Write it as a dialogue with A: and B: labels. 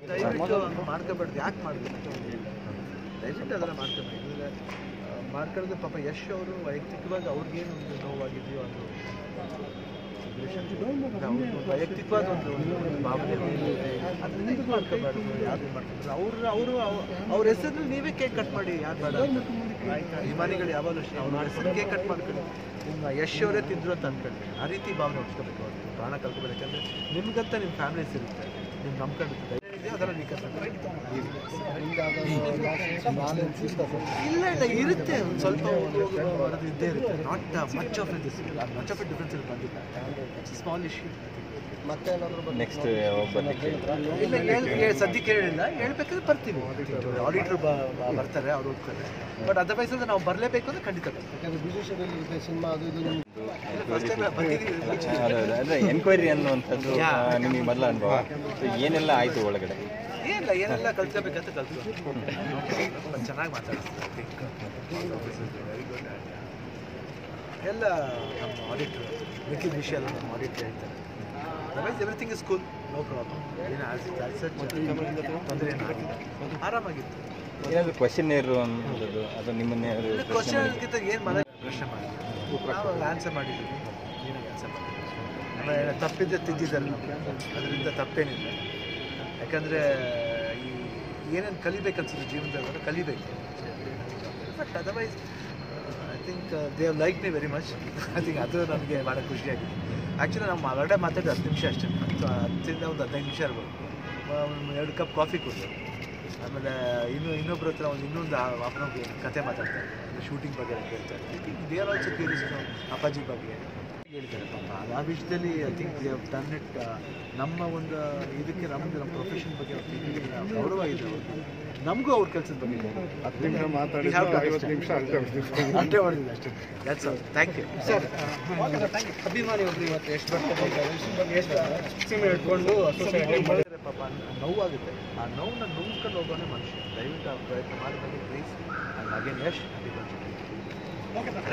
A: ದಯವಿಟ್ಟು ಮಾಡ್ಕೋಬಾರ್ದು. ಯಾಕೆ ಮಾಡಬೇಕು? ದಯವಿಟ್ಟು ಅದೆಲ್ಲ ಮಾಡ್ಕೋಬೇಕು. ಮಾಡ್ಕೊಳ್ಳೋದು ಪಾಪ ಯಶ್ ಅವರು ವೈಯಕ್ತಿಕವಾಗಿ ಅವ್ರಿಗೇನು ಒಂದು ನೋವಾಗಿದೆಯೋ ಅದು ವೈಯಕ್ತಿಕವಾದ ಒಂದು ಭಾವನೆ ಅದನ್ನ ಇದು ಮಾಡ್ಕೋಬಾರ್ದು. ಯಾರು ಮಾಡ್ಕೊಂಡ್ರೆ ಅವ್ರ ಹೆಸರು ನೀವೇ ಕೇಕ್ ಕಟ್ ಮಾಡಿ. ಯಾರು ಬೇಡ? ಅಭಿಮಾನಿಗಳು ಯಾವಾಗಲೂ ಅಷ್ಟೇ ಅವ್ರ ಹೆಸರು ಕೇಕ್ ಕಟ್ ಮಾಡ್ಕೊಳ್ಳಿ. ನಿಮ್ಮ ಯಶ್ ಅವರೇ ತಿಂದ್ರು ಅಂತ ಅಂದ್ಕೊಳ್ಳಿ. ಆ ರೀತಿ ಭಾವನೆ ಹೊಡ್ಸ್ಕೋಬೇಕು. ಅವ್ರು ಪ್ರಾಣ ಕಲ್ಕೋಬೇಕು. ಯಾಕಂದರೆ ನಿಮ್ಗಂತ ನಿಮ್ಮ ಫ್ಯಾಮಿಲೀಸ್ ಇರುತ್ತೆ, ನೀವು ನಂಬ್ಕೊಂಡಿರ್ತಾರೆ. ಅದೆಲ್ಲ ಇಲ್ಲ ಇರುತ್ತೆ. ಒಂದು ಸ್ವಲ್ಪ ಬರೋದು ಇದ್ದೇ ಇರುತ್ತೆ. Not much of it difference ಇಲ್ಲಿ ಬಂದಿಲ್ಲ. Small issue. ಮತ್ತೆ
B: ನೆಕ್ಸ್ಟ್
A: ಇಲ್ಲ ಸದ್ಯಕ್ಕೆ ಹೇಳಿಲ್ಲ. ಹೇಳ್ಬೇಕಾದ್ರೆ ಬರ್ತೀವಿ. ಆಡಿಟ್ರು ಬರ್ತಾರೆ, ಅವ್ರು ಹೋಗ್ತಾರೆ. ಬಟ್ ಅದರ್ವೈಸ್ ಅಂದ್ರೆ ನಾವು ಬರಲೇಬೇಕು ಅಂದ್ರೆ ಖಂಡಿತ ಬರ್ತೀವಿ. ಸಿನಿಮಾ ಅದು ಇದು
B: ಎನ್ಕ್ವೈರಿ ಅನ್ನುವಂಥದ್ದು ನಿಮಗೆ ಮೊದಲ ಅನುಭವ. ಏನೆಲ್ಲ ಆಯಿತು ಒಳಗಡೆ?
A: ಏನೆಲ್ಲ ಕಲ್ತ್ಕೋಬೇಕಂತ ಚೆನ್ನಾಗಿ ಮಾತಾಡಿಸ್ತಾರೆ. Very good. ಎಲ್ಲ ನಮ್ಮ ಆಡಿಟ್ರು ಮಿಕ್ಕಿದ ವಿಷಯ ಎಲ್ಲ ನಮ್ಮ ಆಡಿಟ್ರ್ ಹೇಳ್ತಾರೆ. Otherwise everything is cool, no problem. ತೊಂದರೆ ಏನಾಗಿಲ್ಲ, ಆರಾಮಾಗಿತ್ತು.
B: ಏನಾದರೂ ಕ್ವಶನ್ ಇರು ಅನ್ನೋದು ಅದು ನಿಮ್ಮನ್ನೇ
A: ಕ್ವಶನ್ಗಿಂತ ಏನು ಮನೆ ಪ್ರಶ್ನೆ ಮಾಡಿದ್ರು, ನಾವು ಆನ್ಸರ್ ಮಾಡಿದ್ದೀವಿ. ನೀನಾಗಿ ಆನ್ಸರ್ ಮಾಡಿದ್ದೀವಿ. ಆಮೇಲೆ ತಪ್ಪಿದ್ದೆ ತಿದ್ದಿದ್ದಲ್ಲ, ಅದರಿಂದ ತಪ್ಪೇನಿಲ್ಲ. ಯಾಕಂದರೆ ಈ ಏನೇನು ಕಲಿಬೇಕನ್ಸುತ್ತೆ ಜೀವನದಲ್ಲಿ ಕಲಿಬೇಕು. But otherwise I think they have like me very much. I think ಅದು ನನಗೆ ಭಾಳ ಖುಷಿಯಾಗಿದೆ. ಆ್ಯಕ್ಚುಲಿ ನಾವು ಹೊರಗಡೆ ಮಾತಾಡಿ 10 ನಿಮಿಷ ಅಷ್ಟೇ, 10ರಿಂದ ಒಂದು 15 ನಿಮಿಷ ಇರ್ಬೋದು. 2 ಕಪ್ ಕಾಫಿ ಕೊಟ್ಟರು. ಆಮೇಲೆ ಇನ್ನೊಬ್ಬರ ಹತ್ರ ಇನ್ನೊಂದು ಕತೆ ಮಾತಾಡ್ತಾರೆ, ಶೂಟಿಂಗ್ ಬಗ್ಗೆ ಹೇಳ್ತಾರೆ. I think they are also curious ಅಪ್ಪಾಜಿ ಬಗ್ಗೆ ಹೇಳ್ತಾರೆ. ಪಾಪ ಆ ವಿಷಯದಲ್ಲಿ I think they have done it. ನಮ್ಮ ಒಂದು ಇದಕ್ಕೆ ನಮ್ಮ ಪ್ರೊಫೆಷನ್ ಬಗ್ಗೆ ಗೌರವ ಇದೆ ಅವ್ರಿಗೆ. ನಮಗೂ ಅವ್ರ ಕೆಲಸದ ಬಗ್ಗೆ ಅಷ್ಟೇ ಹೊಡೆದಿದೆ ಅಷ್ಟೇ. That's all. Thank you sir.
C: ಅಭಿಮಾನಿ ಒಬ್ರು ಇವತ್ತು ಎಷ್ಟು ಇಟ್ಕೊಂಡು
A: ಮಾಡಿದರೆ ಪಾಪ ನೋವಾಗುತ್ತೆ. ಆ ನೋವನ್ನ ನುಂಗ್ಕೊಂಡು ಹೋಗೋನೇ ಮನುಷ್ಯ. ದಯವಿಟ್ಟು ಆ ಪ್ರಯತ್ನ ಮಾಡಿ ಪ್ಲೀಸ್. ಅಗೇನ್ ಯಶ್.